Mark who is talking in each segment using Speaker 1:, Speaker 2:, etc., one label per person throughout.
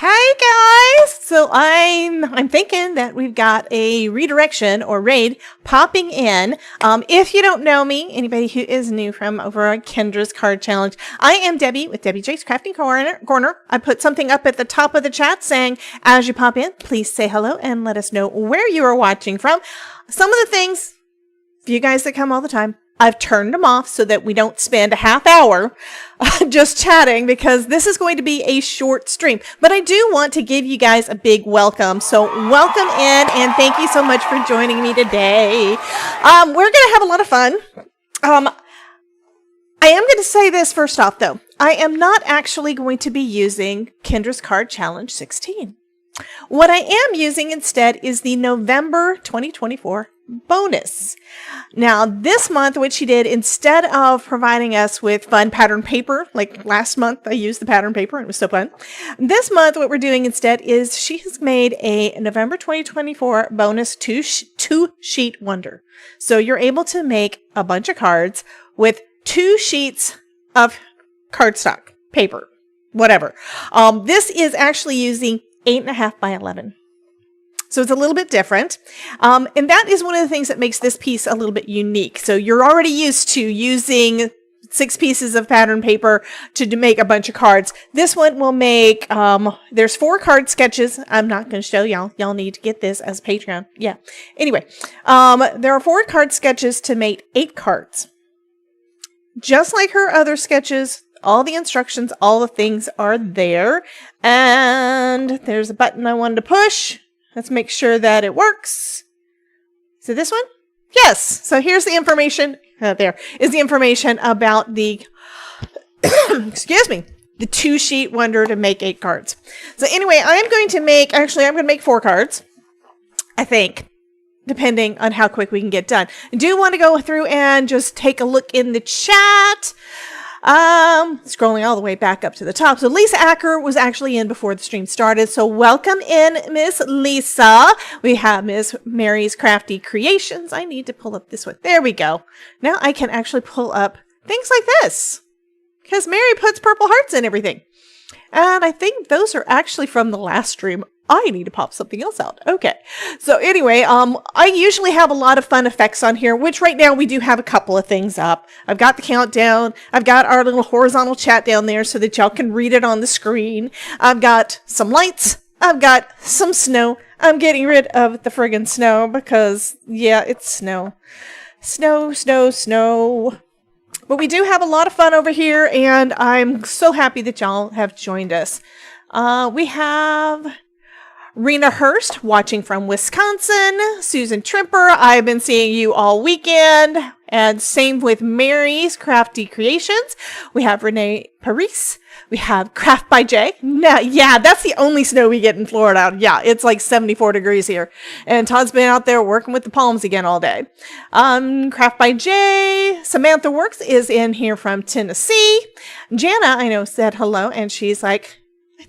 Speaker 1: Hi guys! So I'm thinking that we've got a redirection or raid popping in. If you don't know me, anybody who is new from over at Kendra's Card Challenge, I am Debbie with Debbie J's Crafting Corner. I put something up at the top of the chat saying, as you pop in, please say hello and let us know where you are watching from. Some of the things, for you guys that come all the time, I've turned them off so that we don't spend a half hour just chatting, because this is going to be a short stream. But I do want to give you guys a big welcome. So welcome in, and thank you so much for joining me today. We're going to have a lot of fun. I am going to say this first off, though. I am not actually going to be using Kendra's Card Challenge 16. What I am using instead is the November 2024 bonus. Now, this month, what she did, instead of providing us with fun pattern paper, like last month, I used the pattern paper and it was so fun. This month, what we're doing instead is she has made a November 2024 bonus two-sheet wonder. So you're able to make a bunch of cards with 2 sheets of cardstock, paper, whatever. This is actually using 8.5 by 11. So it's a little bit different. And that is one of the things that makes this piece a little bit unique. So you're already used to using 6 pieces of pattern paper to make a bunch of cards. This one will make, there's 4 card sketches. I'm not going to show y'all. Y'all need to get this as Patreon. Yeah. Anyway, there are 4 card sketches to make 8 cards. Just like her other sketches, all the instructions, all the things are there. And there's a button I wanted to push. Let's make sure that it works. Is it this one? Yes. So here's the information. There is the information about the, excuse me, the 2-sheet wonder to make 8 cards. So anyway, I'm going to make 4 cards, I think, depending on how quick we can get done. I do want to go through and just take a look in the chat. Scrolling all the way back up to the top. So Lisa Acker was actually in before the stream started. So welcome in, Miss Lisa. We have Miss Mary's Crafty Creations. I need to pull up this one. There we go. Now I can actually pull up things like this because Mary puts purple hearts in everything. And I think those are actually from the last stream. I need to pop something else out. Okay. So anyway, I usually have a lot of fun effects on here, which right now we do have a couple of things up. I've got the countdown. I've got our little horizontal chat down there so that y'all can read it on the screen. I've got some lights. I've got some snow. I'm getting rid of the friggin' snow because, yeah, it's snow. Snow, snow, snow. But we do have a lot of fun over here, and I'm so happy that y'all have joined us. We have Rena Hurst watching from Wisconsin. Susan Trimper, I've been seeing you all weekend. And same with Mary's Crafty Creations. We have Renee Paris. We have Craft by Jay. No, yeah, that's the only snow we get in Florida. Yeah, it's like 74 degrees here. And Todd's been out there working with the palms again all day. Craft by Jay. Samantha Works is in here from Tennessee. Jana, I know, said hello. And she's like,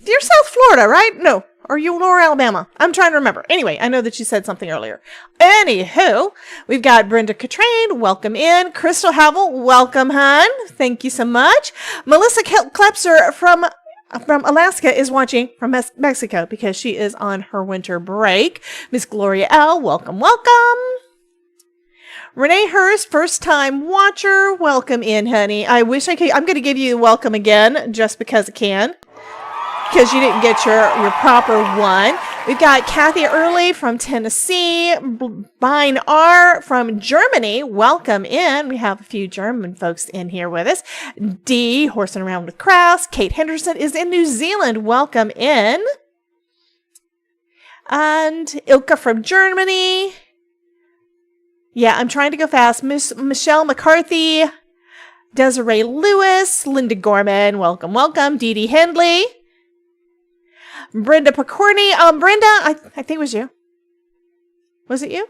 Speaker 1: you're South Florida, right? No. Or you Lower Alabama? I'm trying to remember. Anyway, I know that you said something earlier. Anywho, we've got Brenda Catrain. Welcome in. Crystal Havel. Welcome, hon. Thank you so much. Melissa Klepser from Alaska is watching from Mexico because she is on her winter break. Miss Gloria L. Welcome, welcome. Renee Hurst, first time watcher. Welcome in, honey. I wish I could. I'm going to give you a welcome again just because I can. Because you didn't get your proper one. We've got Kathy Early from Tennessee. Bine R from Germany. Welcome in. We have a few German folks in here with us. D, horsing around with crafts. Kate Henderson is in New Zealand. Welcome in. And Ilka from Germany. Yeah, I'm trying to go fast. Miss Michelle McCarthy. Desiree Lewis. Linda Gorman. Welcome, welcome. Dee Dee Hendley. Brenda Picorni. Brenda, I think it was you. Was it you?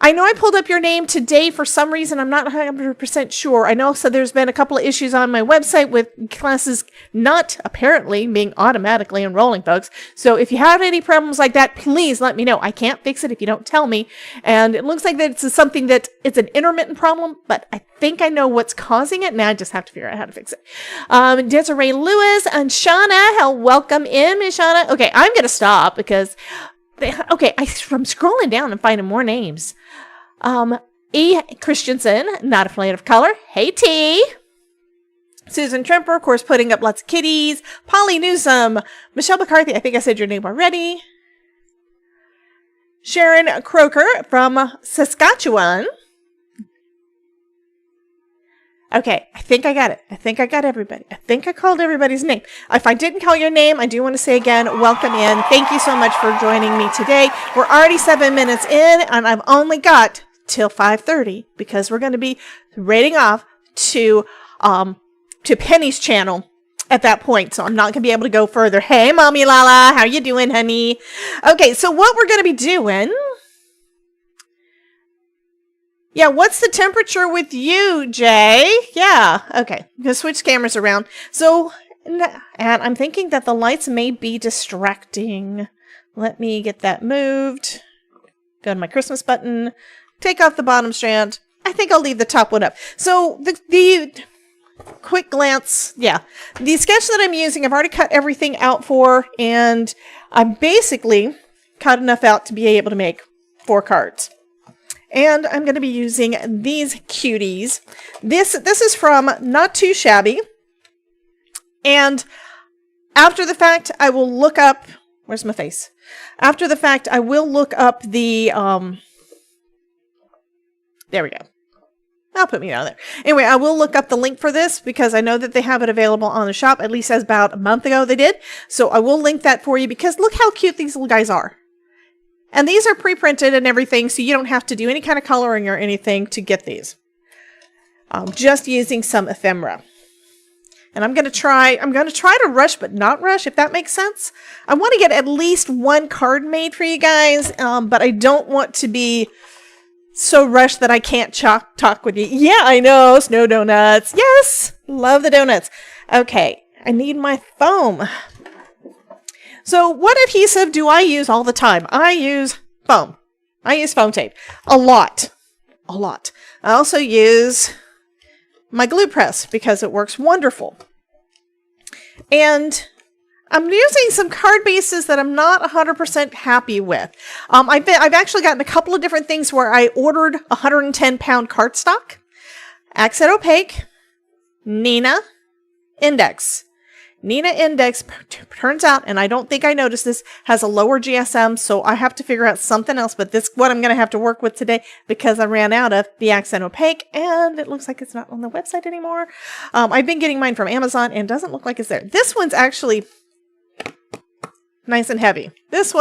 Speaker 1: I know I pulled up your name today for some reason. I'm not 100% sure. I know so there's been a couple of issues on my website with classes not apparently being automatically enrolling, folks. So if you have any problems like that, please let me know. I can't fix it if you don't tell me. And it looks like that it's something that it's an intermittent problem, but I think I know what's causing it. Now I just have to figure out how to fix it. Desiree Lewis and Shauna, welcome in, Miss Shauna. Okay, I'm going to stop because... Okay, I'm scrolling down and finding more names. E. Christensen, not afraid of color. Hey, T. Susan Trimper, of course, putting up lots of kitties. Polly Newsom. Michelle McCarthy, I think I said your name already. Sharon Croker from Saskatchewan. Okay, I think I got it. I think I got everybody. I think I called everybody's name. If I didn't call your name, I do want to say again, welcome in. Thank you so much for joining me today. We're already 7 minutes in, and I've only got till 5:30 because we're going to be raiding off to Penny's channel at that point. So I'm not going to be able to go further. Hey, Mommy Lala, how you doing, honey? Okay, so what we're going to be doing... Yeah, what's the temperature with you, Jay? Yeah, okay. I'm going to switch cameras around. So, and I'm thinking that the lights may be distracting. Let me get that moved. Go to my Christmas button. Take off the bottom strand. I think I'll leave the top one up. So, the quick glance, yeah. The sketch that I'm using, I've already cut everything out for, and I'm basically cut enough out to be able to make 4 cards. And I'm going to be using these cuties. This is from Not Too Shabby. And after the fact, I will look up... Where's my face? After the fact, I will look up the... There we go. I'll put me down there. Anyway, I will look up the link for this because I know that they have it available on the shop. At least as about a month ago they did. So I will link that for you because look how cute these little guys are. And these are pre-printed and everything, so you don't have to do any kind of coloring or anything to get these. Just using some ephemera. And I'm going to try to rush, but not rush, if that makes sense. I want to get at least 1 card made for you guys, but I don't want to be so rushed that I can't talk with you. Yeah, I know, snow donuts. Yes, love the donuts. Okay, I need my foam. So what adhesive do I use all the time? I use foam. I use foam tape. A lot. I also use my glue press because it works wonderful. And I'm using some card bases that I'm not 100% happy with. I've actually gotten a couple of different things where I ordered 110-pound cardstock. Accent Opaque, Nina Index. Nina Index turns out, and I don't think I noticed this, has a lower GSM, so I have to figure out something else, but this is what I'm going to have to work with today because I ran out of the Accent Opaque, and it looks like it's not on the website anymore. I've been getting mine from Amazon, and it doesn't look like it's there. This one's actually nice and heavy. This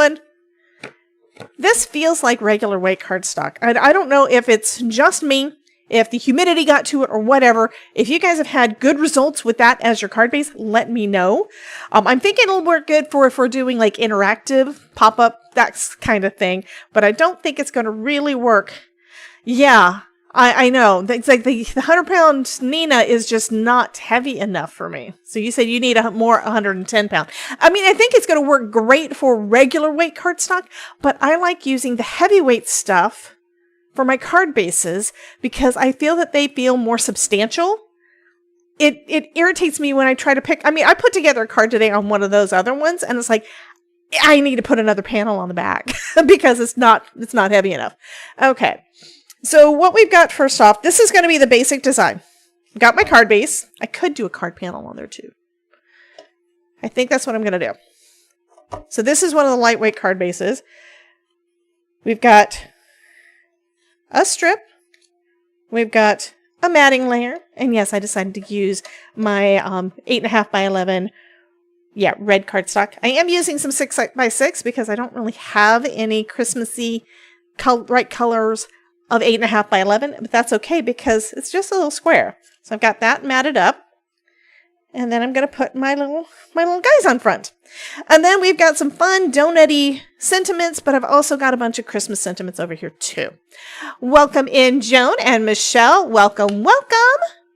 Speaker 1: feels like regular weight cardstock. I don't know if it's just me, if the humidity got to it or whatever. If you guys have had good results with that as your card base, let me know. I'm thinking it'll work good if we're doing like interactive pop-up, that kind of thing. But I don't think it's going to really work. Yeah, I know. It's like the 100-pound Nina is just not heavy enough for me. So you said you need a more 110-pound. I mean, I think it's going to work great for regular weight cardstock, but I like using the heavyweight stuff for my card bases because I feel that they feel more substantial. It irritates me when I try to pick. I mean, I put together a card today on one of those other ones, and it's like, I need to put another panel on the back because it's not heavy enough. Okay. So what we've got first off, this is going to be the basic design. I've got my card base. I could do a card panel on there too. I think that's what I'm going to do. So this is one of the lightweight card bases. We've got a strip. We've got a matting layer. And yes, I decided to use my 8.5 by 11 red cardstock. I am using some 6 by 6 because I don't really have any Christmassy bright colors of 8.5 by 11, but that's okay because it's just a little square. So I've got that matted up. And then I'm going to put my little guys on front. And then we've got some fun donut-y sentiments, but I've also got a bunch of Christmas sentiments over here too. Welcome in, Joan and Michelle. Welcome, welcome.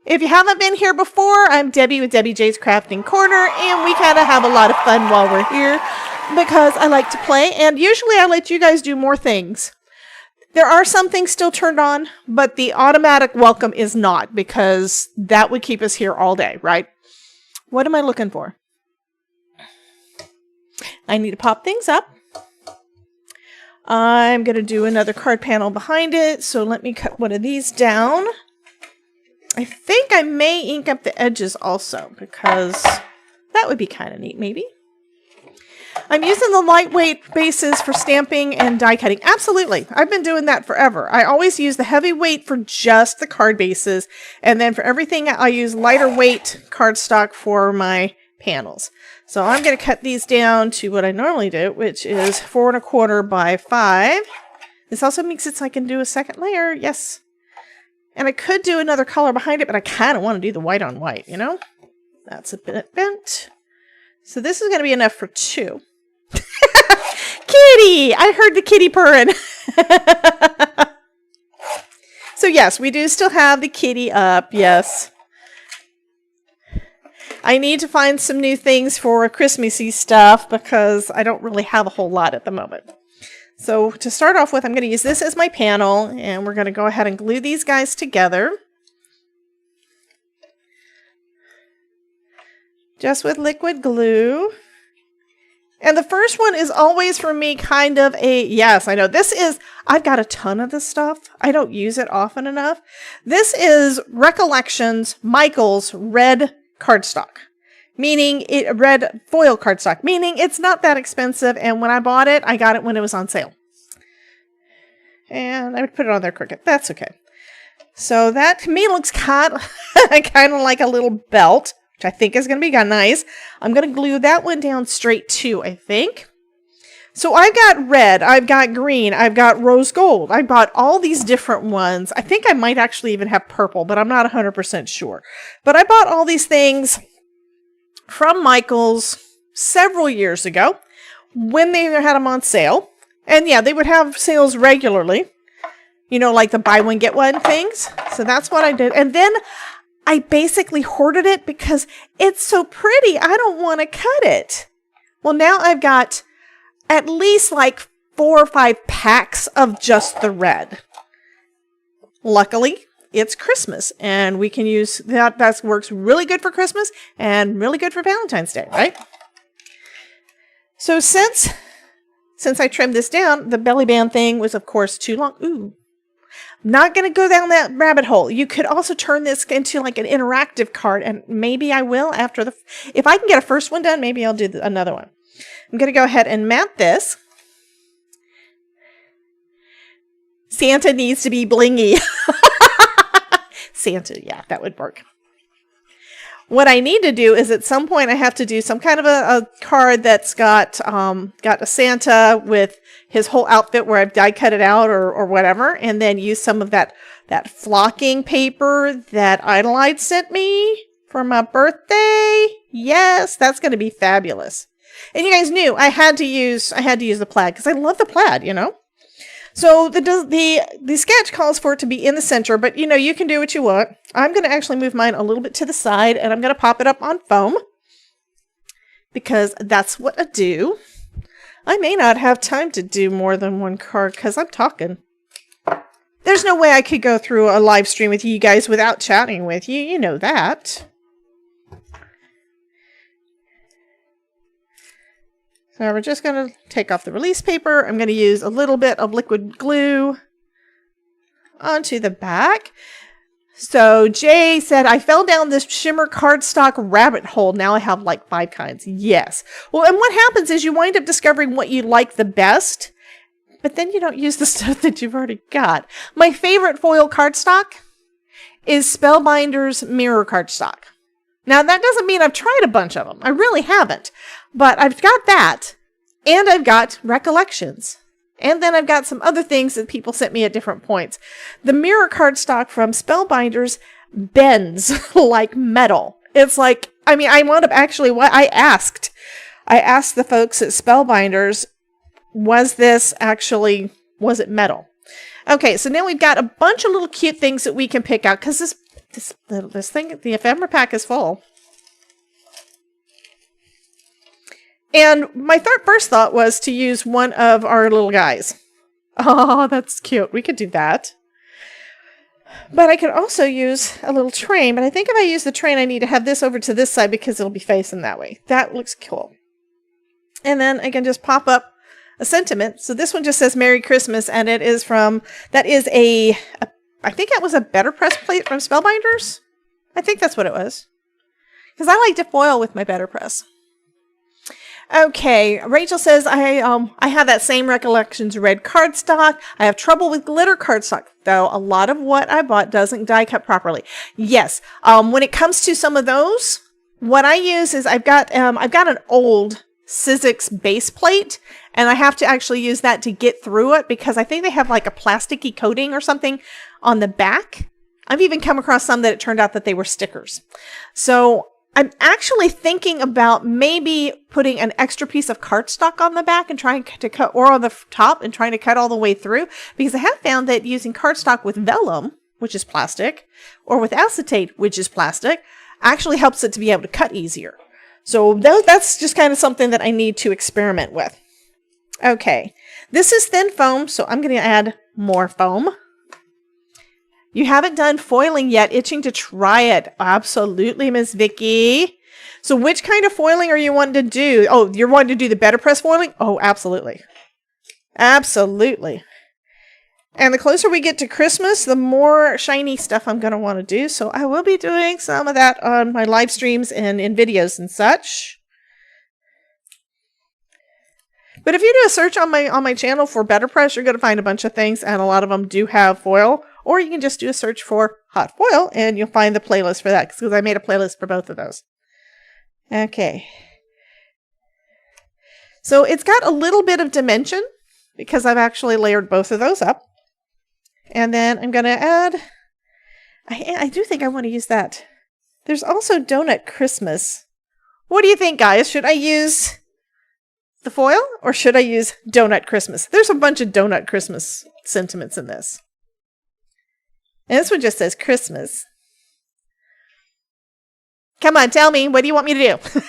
Speaker 1: If you haven't been here before, I'm Debbie with Debbie J's Crafting Corner, and we kind of have a lot of fun while we're here because I like to play, and usually I let you guys do more things. There are some things still turned on, but the automatic welcome is not because that would keep us here all day, right? What am I looking for? I need to pop things up. I'm going to do another card panel behind it, so let me cut one of these down. I think I may ink up the edges also because that would be kind of neat, maybe. I'm using the lightweight bases for stamping and die cutting. Absolutely. I've been doing that forever. I always use the heavyweight for just the card bases. And then for everything, I use lighter weight cardstock for my panels. So I'm going to cut these down to what I normally do, which is 4 1/4 by 5. This also makes it so I can do a second layer. Yes. And I could do another color behind it, but I kind of want to do the white on white, you know? That's a bit bent. So this is going to be enough for 2. Kitty! I heard the kitty purring. So yes, we do still have the kitty up. Yes. I need to find some new things for Christmassy stuff because I don't really have a whole lot at the moment. So to start off with, I'm going to use this as my panel, and we're going to go ahead and glue these guys together. Just with liquid glue. And the first one is always for me kind of a, yes, I know this is, I've got a ton of this stuff. I don't use it often enough. This is Recollections Michael's red cardstock, meaning red foil cardstock, meaning it's not that expensive. And when I bought it, I got it when it was on sale. And I would put it on there crooked. That's okay. So that to me looks kind of like a little belt, which I think is going to be nice. I'm going to glue that one down straight too, I think. So I've got red, I've got green, I've got rose gold. I bought all these different ones. I think I might actually even have purple, but I'm not 100% sure. But I bought all these things from Michael's several years ago when they had them on sale. And yeah, they would have sales regularly. You know, like the buy one, get one things. So that's what I did. And then I basically hoarded it because it's so pretty. I don't want to cut it. Well, now I've got at least like 4 or 5 packs of just the red. Luckily, it's Christmas and we can use that. That works really good for Christmas and really good for Valentine's Day, right? So since I trimmed this down, the belly band thing was of course too long. Ooh. Not going to go down that rabbit hole. You could also turn this into like an interactive card, and maybe I will after if I can get a first one done, maybe I'll do another one. I'm going to go ahead and mat this. Santa needs to be blingy. Santa, yeah, that would work. What I need to do is at some point I have to do some kind of a card that's got a Santa with his whole outfit where I've die cut it out or whatever, and then use some of that flocking paper that Idolite sent me for my birthday. Yes, that's going to be fabulous. And you guys knew I had to use the plaid because I love the plaid, you know. So the sketch calls for it to be in the center, but you know, you can do what you want. I'm going to actually move mine a little bit to the side, and I'm going to pop it up on foam because that's what I do. I may not have time to do more than one card because I'm talking. There's no way I could go through a live stream with you guys without chatting with you. You know that. So we're just going to take off the release paper. I'm going to use a little bit of liquid glue onto the back. So Jay said, I fell down this shimmer cardstock rabbit hole. Now I have like 5 kinds. Yes. Well, and what happens is you wind up discovering what you like the best, but then you don't use the stuff that you've already got. My favorite foil cardstock is Spellbinder's mirror cardstock. Now that doesn't mean I've tried a bunch of them. I really haven't. But I've got that, and I've got Recollections. And then I've got some other things that people sent me at different points. The mirror cardstock from Spellbinders bends like metal. It's like, I mean, I wound up actually, what I asked the folks at Spellbinders, was it metal? Okay, so now we've got a bunch of little cute things that we can pick out, because this thing, the ephemera pack is full. And my first thought was to use one of our little guys. Oh, that's cute. We could do that. But I could also use a little train. But I think if I use the train, I need to have this over to this side because it'll be facing that way. That looks cool. And then I can just pop up a sentiment. So this one just says Merry Christmas. And it is I think that was a better press plate from Spellbinders. I think that's what it was. Because I like to foil with my better press. Okay, Rachel says, I have that same Recollections red cardstock. I have trouble with glitter cardstock, though. A lot of what I bought doesn't die cut properly. Yes, when it comes to some of those, what I use is I've got an old Sizzix base plate, and I have to actually use that to get through it because I think they have like a plasticky coating or something on the back. I've even come across some that it turned out that they were stickers. So I'm actually thinking about maybe putting an extra piece of cardstock on the back and trying to cut, or on the top and trying to cut all the way through, because I have found that using cardstock with vellum, which is plastic, or with acetate, which is plastic, actually helps it to be able to cut easier. So that's just kind of something that I need to experiment with. Okay, this is thin foam, so I'm going to add more foam. You haven't done foiling yet. Itching to try it. Absolutely, Miss Vicky. So which kind of foiling are you wanting to do? Oh, you're wanting to do the better press foiling? Oh, absolutely. Absolutely. And the closer we get to Christmas, the more shiny stuff I'm going to want to do. So I will be doing some of that on my live streams and in videos and such. But if you do a search on my channel for better press, you're going to find a bunch of things, and a lot of them do have foil. Or you can just do a search for hot foil, and you'll find the playlist for that, because I made a playlist for both of those. Okay. So it's got a little bit of dimension, because I've actually layered both of those up. And then I'm going to add, I do think I want to use that. There's also Donut Christmas. What do you think, guys? Should I use the foil, or should I use Donut Christmas? There's a bunch of Donut Christmas sentiments in this. And this one just says Christmas. Come on, tell me. What do you want me to do?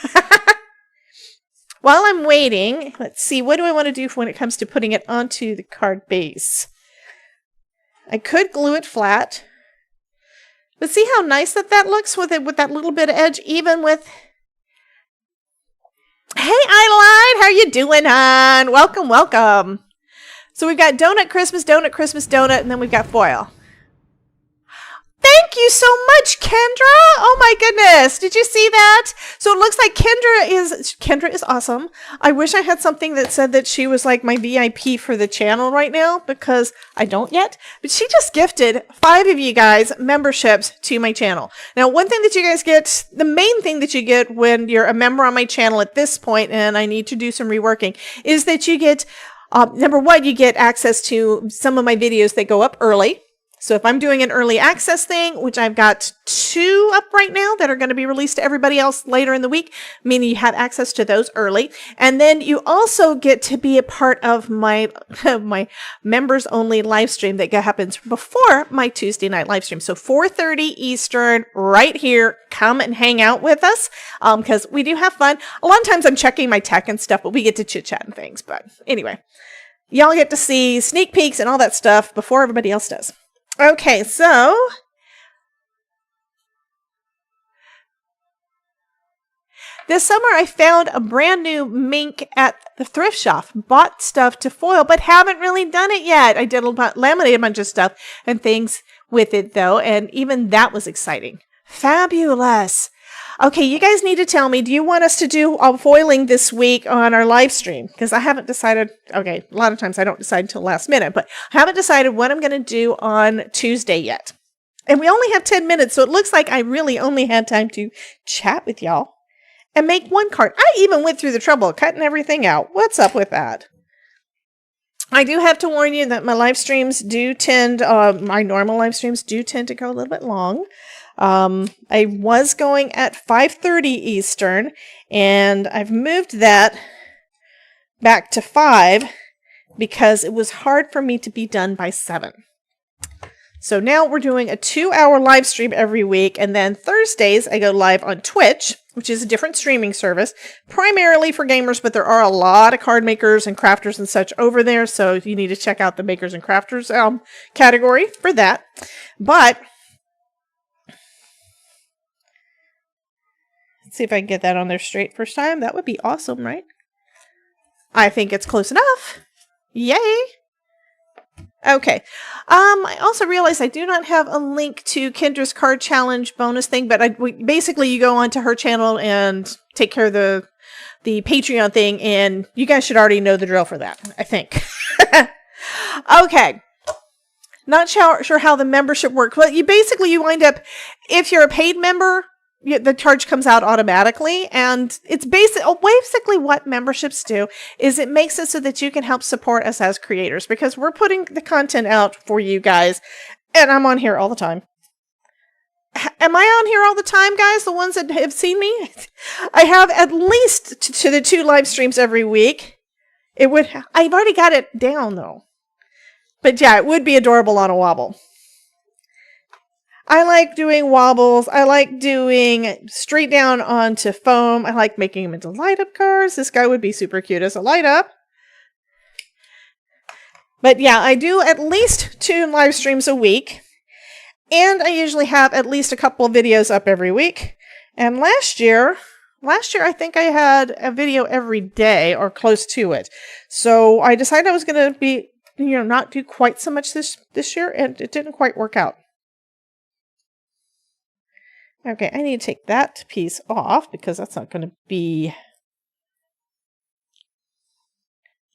Speaker 1: While I'm waiting, let's see. What do I want to do when it comes to putting it onto the card base? I could glue it flat. But see how nice that looks with it, with that little bit of edge, even with... Hey, Eileen, how you doing, hon? Welcome, welcome. So we've got Donut Christmas, Donut, and then we've got foil. Thank you so much, Kendra. Oh my goodness. Did you see that? So it looks like Kendra is awesome. I wish I had something that said that she was like my VIP for the channel right now, because I don't yet. But she just gifted 5 of you guys memberships to my channel. Now, one thing that you guys get, the main thing that you get when you're a member on my channel at this point, and I need to do some reworking, is that you get, number one, you get access to some of my videos that go up early. So if I'm doing an early access thing, which I've got 2 up right now that are going to be released to everybody else later in the week, meaning you have access to those early. And then you also get to be a part of my my members only live stream that happens before my Tuesday night live stream. So 4:30 Eastern right here. Come and hang out with us because we do have fun. A lot of times I'm checking my tech and stuff, but we get to chit chat and things. But anyway, y'all get to see sneak peeks and all that stuff before everybody else does. Okay, so this summer I found a brand new mink at the thrift shop. Bought stuff to foil, but haven't really done it yet. I did laminate a bunch of stuff and things with it though, and even that was exciting. Fabulous. Okay, you guys need to tell me, do you want us to do foiling this week on our live stream? Because I haven't decided. Okay, a lot of times I don't decide until last minute, but I haven't decided what I'm going to do on Tuesday yet. And we only have 10 minutes, so it looks like I really only had time to chat with y'all and make 1 card. I even went through the trouble of cutting everything out. What's up with that? I do have to warn you that my live streams do tend, my normal live streams do tend to go a little bit long. I was going at 5:30 Eastern, and I've moved that back to 5 because it was hard for me to be done by 7. So now we're doing a 2-hour live stream every week, and then Thursdays I go live on Twitch, which is a different streaming service, primarily for gamers, but there are a lot of card makers and crafters and such over there, so you need to check out the makers and crafters category for that. But see if I can get that on there straight first time. That would be awesome, right? I think it's close enough. Yay! Okay. I also realized I do not have a link to Kendra's card challenge bonus thing, but basically you go onto her channel and take care of the Patreon thing, and you guys should already know the drill for that, I think. Okay. Not sure how the membership works. Well, you wind up, if you're a paid member, the charge comes out automatically, and it's basically what memberships do is it makes it so that you can help support us as creators, because we're putting the content out for you guys, and I'm on here all the time. Am I on here all the time, guys? The ones that have seen me? I have at least to the 2 live streams every week. I've already got it down though. But yeah, it would be adorable on a wobble. I like doing wobbles. I like doing straight down onto foam. I like making them into light up cards. This guy would be super cute as a light up. But yeah, I do at least 2 live streams a week. And I usually have at least a couple of videos up every week. And last year I think I had a video every day or close to it. So I decided I was going to be, not do quite so much this year, and it didn't quite work out. Okay, I need to take that piece off because that's not going to be...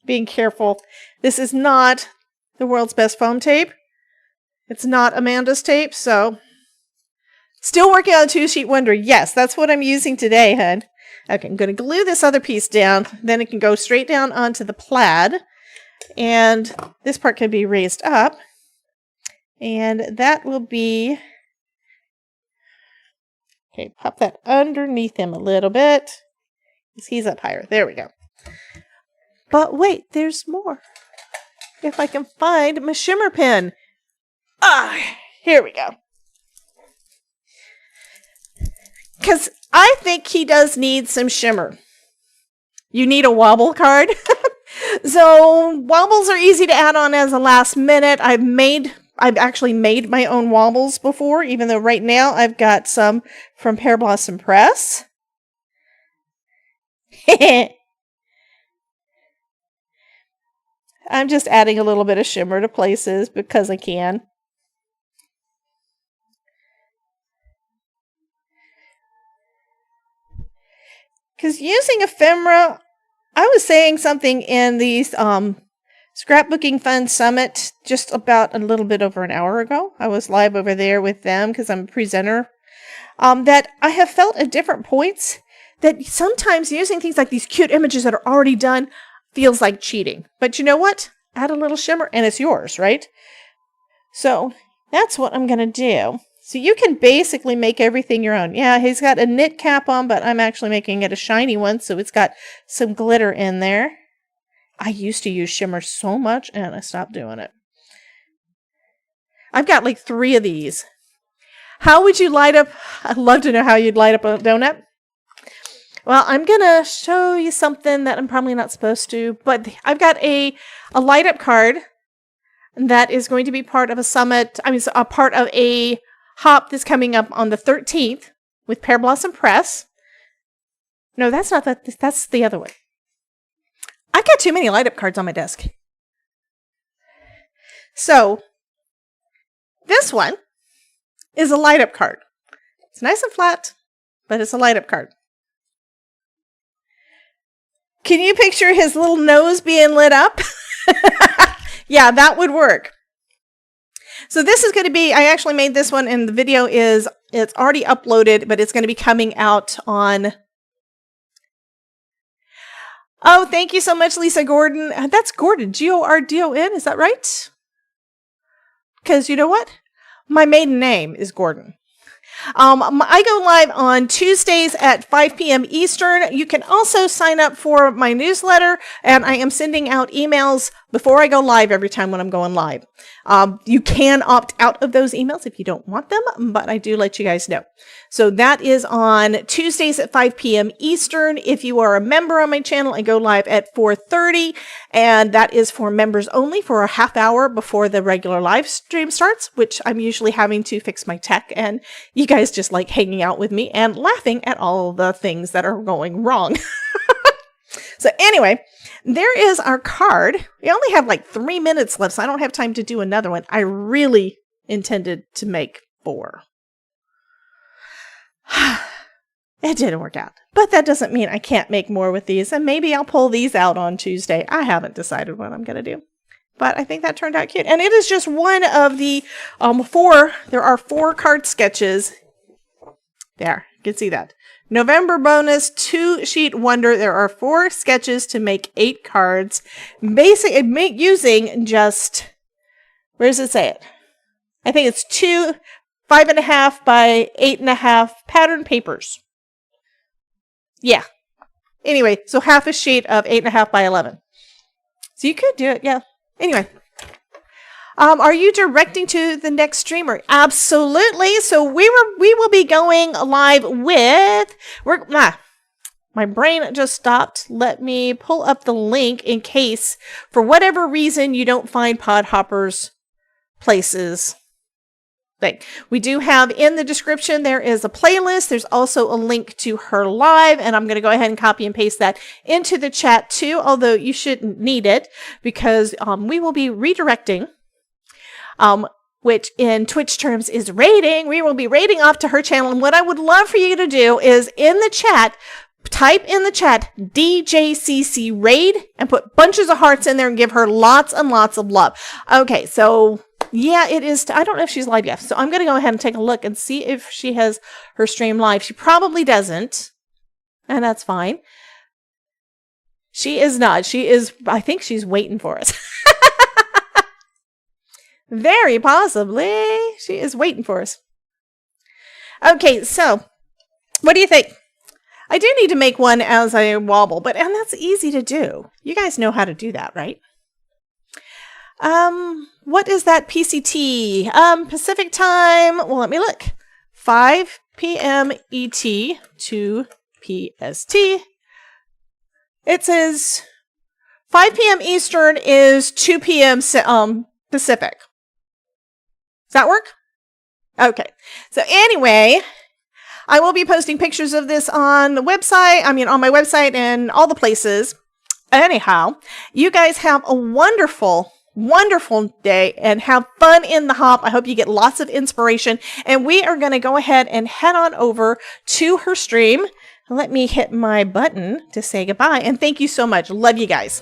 Speaker 1: Being careful. This is not the world's best foam tape. It's not Amanda's tape, so... Still working on a 2-sheet wonder. Yes, that's what I'm using today, hun. Okay, I'm going to glue this other piece down. Then it can go straight down onto the plaid. And this part can be raised up. And that will be... Okay, pop that underneath him a little bit. He's up higher. There we go. But wait, there's more. If I can find my shimmer pin. Here we go. Because I think he does need some shimmer. You need a wobble card. So wobbles are easy to add on as a last minute. I've actually made my own wobbles before, even though right now I've got some from Pear Blossom Press. I'm just adding a little bit of shimmer to places because I can. Because using ephemera, I was saying something in the Scrapbooking Fun Summit just about a little bit over an hour ago. I was live over there with them because I'm a presenter. That I have felt at different points that sometimes using things like these cute images that are already done feels like cheating. But you know what? Add a little shimmer and it's yours, right? So that's what I'm going to do. So you can basically make everything your own. Yeah, he's got a knit cap on, but I'm actually making it a shiny one, so it's got some glitter in there. I used to use shimmer so much, and I stopped doing it. I've got like 3 of these. How would you light up? I'd love to know how you'd light up a donut. Well, I'm going to show you something that I'm probably not supposed to, but I've got a light up card that is going to be part of a summit. A part of a hop that's coming up on the 13th with Pear Blossom Press. No, that's not that. That's the other one. I got too many light up cards on my desk. So this one is a light up card. It's nice and flat, but it's a light up card. Can you picture his little nose being lit up? Yeah, that would work. So this is going to be, I actually made this one, and the video it's already uploaded, but it's going to be coming out on... Oh, thank you so much, Lisa Gordon. That's Gordon, Gordon, is that right? Because you know what? My maiden name is Gordon. I go live on Tuesdays at 5 p.m. Eastern. You can also sign up for my newsletter, and I am sending out emails before I go live every time when I'm going live. You can opt out of those emails if you don't want them, but I do let you guys know. So that is on Tuesdays at 5 p.m. Eastern. If you are a member on my channel, I go live at 4:30, and that is for members only for a half hour before the regular live stream starts, which I'm usually having to fix my tech, and you guys just like hanging out with me and laughing at all the things that are going wrong. So anyway, there is our card. We only have like 3 minutes left, so I don't have time to do another one. I really intended to make 4. It didn't work out, but that doesn't mean I can't make more with these, and maybe I'll pull these out on Tuesday. I haven't decided what I'm going to do, but I think that turned out cute. And it is just one of the 4. There are 4 card sketches. There, you can see that. November bonus 2-sheet wonder. There are 4 sketches to make 8 cards. Basically, using just, where does it say it? I think it's 2 5.5 by 8.5 pattern papers. Yeah. Anyway, so half a sheet of 8.5 by 11. So you could do it, yeah. Anyway. Are you directing to the next streamer? Absolutely. So we will be going live with my brain just stopped. Let me pull up the link in case for whatever reason you don't find Podhopper's places. We do have in the description, there is a playlist. There's also a link to her live, and I'm going to go ahead and copy and paste that into the chat too, although you shouldn't need it because we will be redirecting, which in Twitch terms is raiding. We will be raiding off to her channel, and what I would love for you to do is in the chat, type in the chat DJCC raid and put bunches of hearts in there and give her lots and lots of love. Okay, so yeah, it is. I don't know if she's live yet. So I'm going to go ahead and take a look and see if she has her stream live. She probably doesn't. And that's fine. She is not. She is. I think she's waiting for us. Very possibly. She is waiting for us. Okay, so what do you think? I do need to make one as I wobble, and that's easy to do. You guys know how to do that, right? What is that PCT? Pacific time. Well, let me look. 5 p.m. ET to PST. It says 5 p.m. Eastern is 2 p.m. Pacific. Does that work? Okay. So anyway, I will be posting pictures of this on the website. On my website and all the places. Anyhow, you guys have a wonderful day and have fun in the hop. I hope you get lots of inspiration. And we are going to go ahead and head on over to her stream. Let me hit my button to say goodbye. And thank you so much. Love you guys.